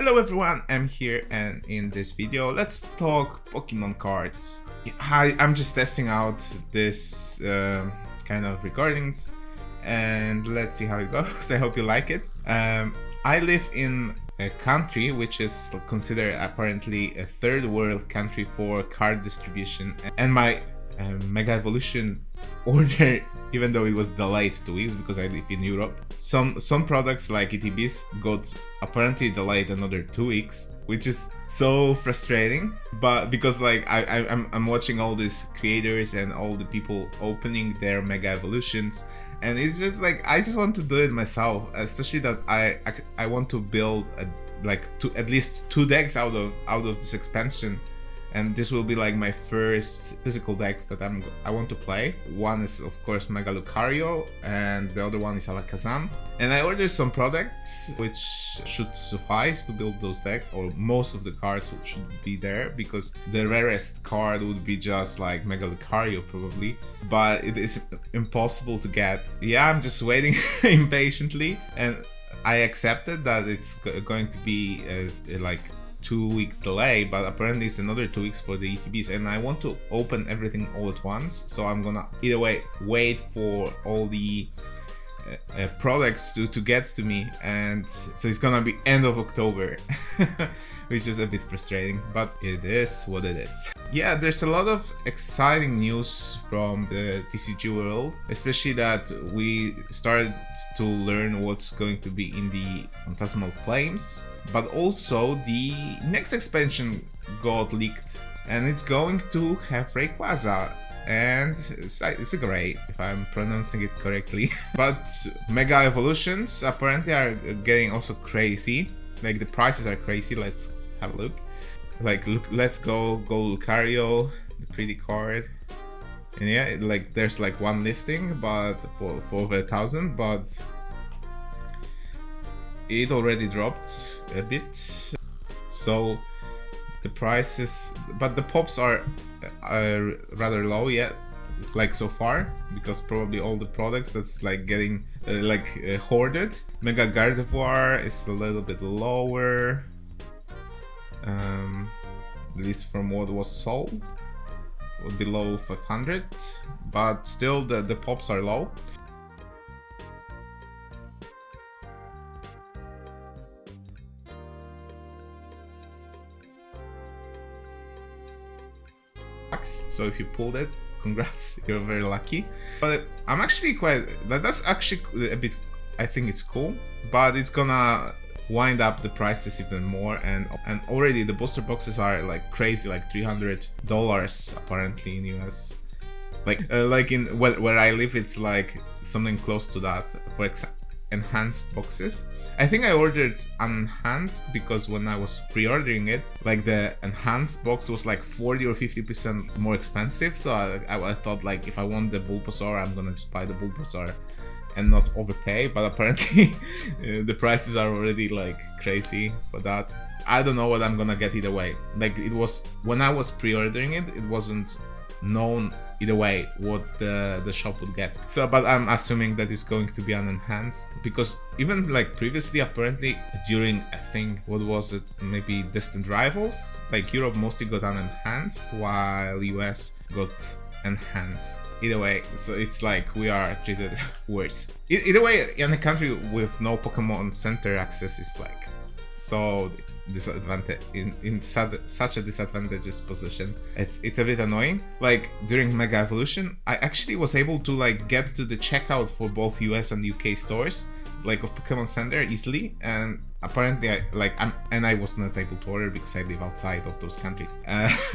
Hello everyone, I'm here, and in this video let's talk Pokemon cards. I'm just testing out this kind of recordings and let's see how it goes. I hope you like it. I live in a country which is considered apparently a third world country for card distribution, and my Mega Evolution order, even though it was delayed 2 weeks because I live in Europe, some products like ETBs got apparently delayed another 2 weeks, which is so frustrating. But because like I'm watching all these creators and all the people opening their Mega Evolutions, and it's just like I just want to do it myself, especially that I want to build at least 2 decks out of this expansion. And this will be like my first physical decks that I want to play. One is of course Mega Lucario and the other one is Alakazam. And I ordered some products which should suffice to build those decks, or most of the cards should be there, because the rarest card would be just like Mega Lucario probably, but it is impossible to get. Yeah, I'm just waiting impatiently, and I accepted that it's going to be like 2-week delay, but apparently it's another 2 weeks for the ETBs, and I want to open everything all at once, so I'm gonna either way wait for all the products to get to me, and so it's gonna be end of October which is a bit frustrating, but it is what it is. Yeah, there's a lot of exciting news from the TCG world, especially that we started to learn what's going to be in the Phantasmal Flames, but also the next expansion got leaked, and it's going to have Rayquaza, and it's great if I'm pronouncing it correctly. But Mega Evolutions apparently are getting also crazy, like the prices are crazy. Let's have a look. Let's go Lucario, the pretty card, and yeah, like there's like one listing but for over 1,000, but it already dropped a bit, so the prices, but the pops are rather low yet, like so far, because probably all the products that's like getting hoarded. Mega Gardevoir is a little bit lower, at least from what was sold, below 500, but still the pops are low. So if you pulled it, congrats, you're very lucky. But I'm actually that's actually a bit, I think it's cool, but it's gonna wind up the prices even more, and already the booster boxes are like crazy, like $300 apparently in US. Like in where I live, it's like something close to that for enhanced boxes. I think I ordered enhanced because when I was pre-ordering it, like the enhanced box was like 40 or 50% more expensive, so I thought like if I want the Bulbasaur, I'm gonna just buy the Bulbasaur and not overpay, but apparently the prices are already like crazy for that. I don't know what I'm gonna get either way. Like it was, when I was pre-ordering it, it wasn't known either way what the shop would get. So, but I'm assuming that it's going to be an enhanced, because even like previously, apparently during, I think, what was it, maybe Distant Rivals, like Europe mostly got an enhanced while US got enhanced. Either way, so it's like we are treated worse. Either way, in a country with no Pokemon Center access is like so disadvantage in such a disadvantageous position. It's a bit annoying. Like during Mega Evolution, I actually was able to like get to the checkout for both US and UK stores, like of Pokemon Center, easily, and apparently I was not able to order because I live outside of those countries,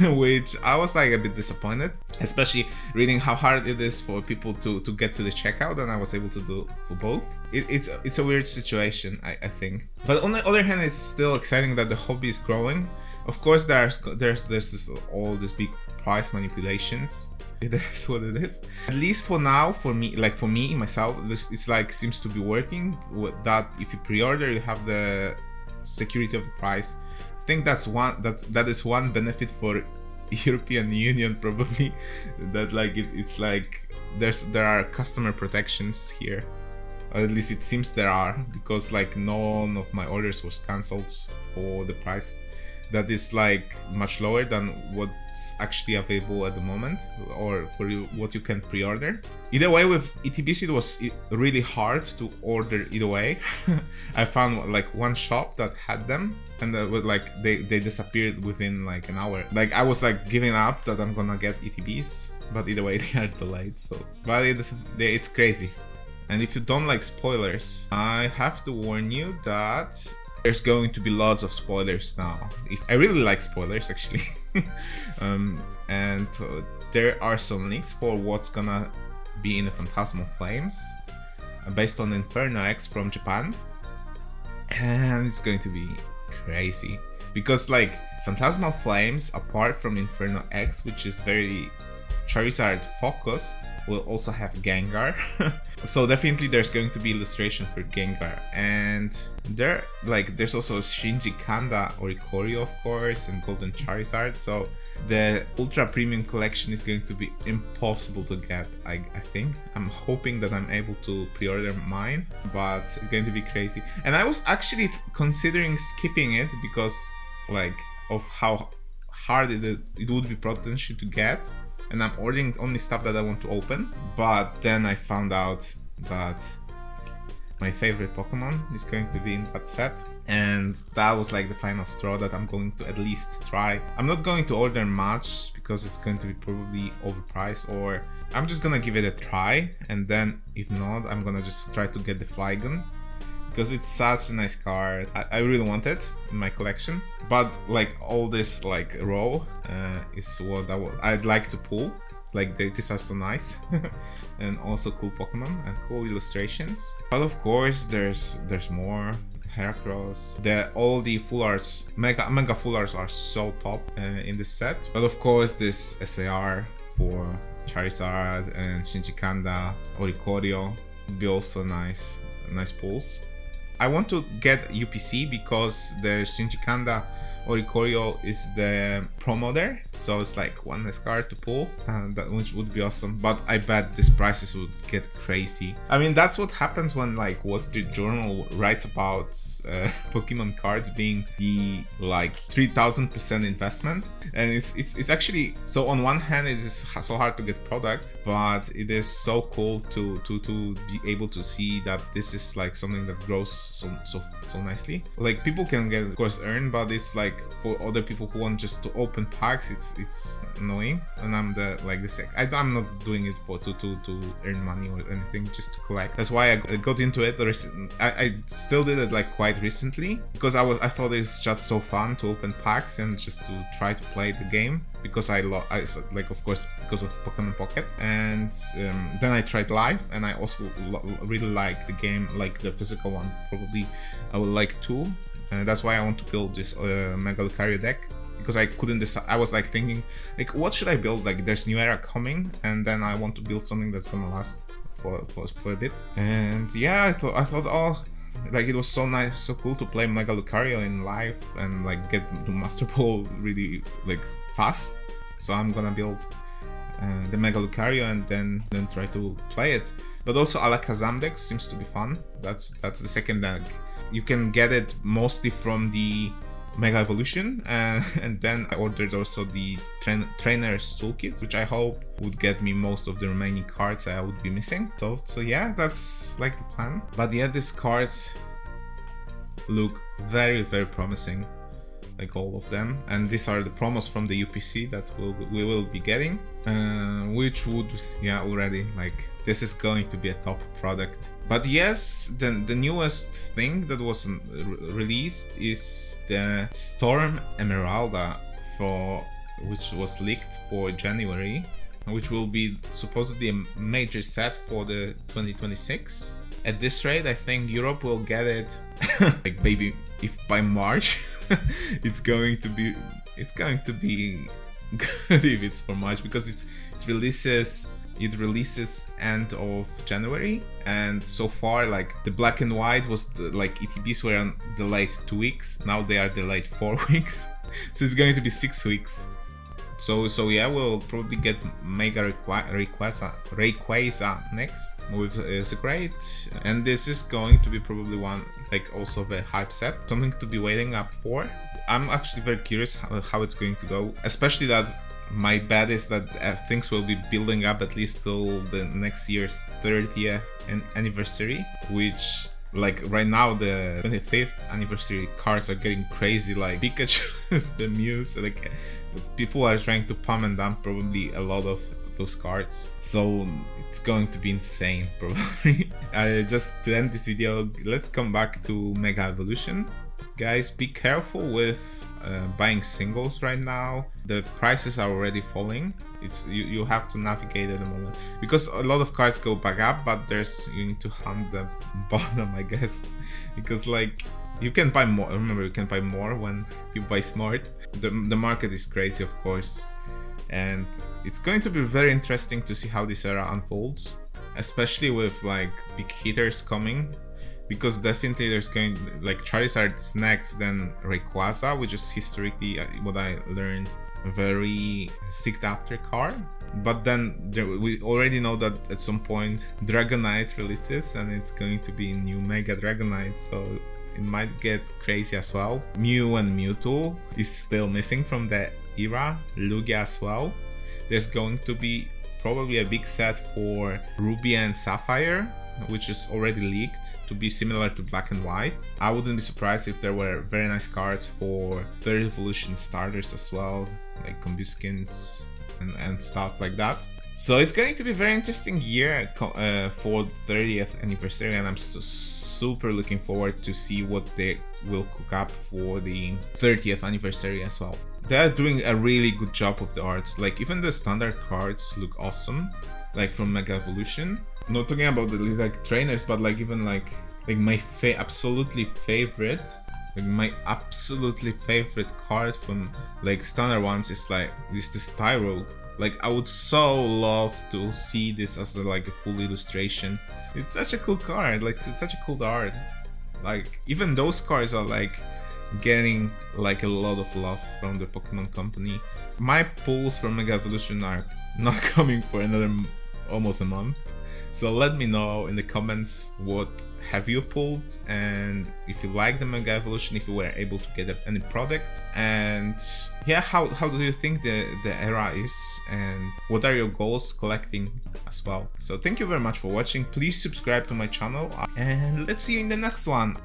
which I was like a bit disappointed, especially reading how hard it is for people to get to the checkout, and I was able to do for both. It's a weird situation, I think, but on the other hand, it's still exciting that the hobby is growing. Of course, there's all these big price manipulations. It is what it is. At least for now, for me myself, it's like seems to be working. With that, if you pre-order, you have the security of the price. I think that is one benefit for European Union probably. That like it's like there are customer protections here, or at least it seems there are, because like none of my orders was cancelled for the price that is like much lower than what's actually available at the moment, or for what you can pre-order. Either way, with ETBs it was really hard to order either way. I found like one shop that had them, and like they disappeared within like an hour. Like I was like giving up that I'm gonna get ETBs, but either way they are delayed. So, but it's crazy. And if you don't like spoilers, I have to warn you that there's going to be lots of spoilers now. I really like spoilers actually. And there are some links for what's gonna be in the Phantasmal Flames, based on Inferno X from Japan. And it's going to be crazy. Because like Phantasmal Flames, apart from Inferno X, which is very Charizard focused, will also have Gengar. So definitely there's going to be illustration for Gengar, and there's also Shinji Kanda Oricorio, of course, and Golden Charizard. So the ultra premium collection is going to be impossible to get. I think I'm hoping that I'm able to pre-order mine, but it's going to be crazy. And I was actually considering skipping it because like of how hard it would be potentially to get. And I'm ordering only stuff that I want to open. But then I found out that my favorite Pokemon is going to be in that set. And that was like the final straw that I'm going to at least try. I'm not going to order much because it's going to be probably overpriced, or I'm just gonna give it a try. And then if not, I'm gonna just try to get the Flygon, because it's such a nice card. I really want it in my collection, but like all this like row is what I'd like to pull. Like these are so nice. And also cool Pokemon and cool illustrations. But of course there's more. Heracross, all the full arts, mega full arts are so top in this set. But of course this SAR for Charizard and Shinji Kanda, Oricorio would be also nice pulls. I want to get UPC because the Shinji Kanda Oricorio is the promo there, so it's like one less card to pull, which would be awesome. But I bet these prices would get crazy. I mean, that's what happens when like Wall Street Journal writes about Pokemon cards being the like 3000% investment, and it's actually so. On one hand, it is so hard to get product, but it is so cool to be able to see that this is like something that grows so nicely. Like people can get, of course, earn, but it's like for other people who want just to open packs, it's annoying. And I'm I'm not doing it for to earn money or anything, just to collect. That's why I got into it. I still did it like quite recently because I thought it's just so fun to open packs and just to try to play the game, because I like, of course, because of Pokemon Pocket. And then I tried live, and I also really like the game, like the physical one. Probably I would like two. That's why I want to build this Mega Lucario deck, because I couldn't decide. I was like thinking, like, what should I build? Like, there's new era coming, and then I want to build something that's gonna last for a bit. And yeah, I thought, oh, like it was so nice, so cool to play Mega Lucario in live and like get to Master Ball really like fast. So I'm gonna build the Mega Lucario and then try to play it. But also Alakazam deck seems to be fun. That's the second deck. You can get it mostly from the Mega Evolution, and then I ordered also the Trainer's Toolkit, which I hope would get me most of the remaining cards I would be missing. So yeah, that's like the plan. But yeah, these cards look very, very promising, like all of them. And these are the promos from the UPC that we will be getting, which would, yeah, already like this is going to be a top product. But yes, the newest thing that was released is the Storm Emeralda, which was leaked for January, which will be supposedly a major set for the 2026. At this rate, I think Europe will get it like maybe if by March. it's going to be good if it's for March, because it releases end of January, and so far like the black and white was like ETBs were delayed 2 weeks, now they are delayed 4 weeks. So it's going to be 6 weeks. So yeah, we'll probably get Mega Rayquaza next with Great, and this is going to be probably one like also the hype set, something to be waiting up for. I'm actually very curious how it's going to go, especially that my bet is that things will be building up at least till the next year's 30th anniversary, which like right now the 25th anniversary cards are getting crazy, like Pikachu's, the Muse, like people are trying to pump and dump probably a lot of those cards, so it's going to be insane probably. Just to end this video, let's come back to Mega Evolution. Guys, be careful with buying singles right now. The prices are already falling. It's you have to navigate at the moment because a lot of cards go back up, but you need to hunt the bottom, I guess, because like you can buy more. Remember, you can buy more when you buy smart. The market is crazy, of course, and it's going to be very interesting to see how this era unfolds, especially with like big hitters coming. Because definitely there's going, like Charizard is next, then Rayquaza, which is historically what I learned, a very sought after card. But then we already know that at some point Dragonite releases and it's going to be new Mega Dragonite, so it might get crazy as well. Mew and Mewtwo is still missing from the era, Lugia as well. There's going to be probably a big set for Ruby and Sapphire, which is already leaked to be similar to Black and White. I wouldn't be surprised if there were very nice cards for Third Evolution starters as well, like Combuskins and stuff like that. So it's going to be a very interesting year for the 30th anniversary, and I'm super looking forward to see what they will cook up for the 30th anniversary as well. They are doing a really good job with the arts, like even the standard cards look awesome, like from Mega Evolution. Not talking about the like trainers, but like even like my absolutely favorite card from like standard ones is like this Tyrogue. Like I would so love to see this as like a full illustration. It's such a cool card, like it's such a cool art. Like even those cards are like getting like a lot of love from the Pokemon Company. My pulls from Mega Evolution are not coming for another almost a month. So let me know in the comments what have you pulled, and if you like the Mega Evolution, if you were able to get any product, and yeah, how do you think the era is, and what are your goals collecting as well. So thank you very much for watching. Please subscribe to my channel, and let's see you in the next one.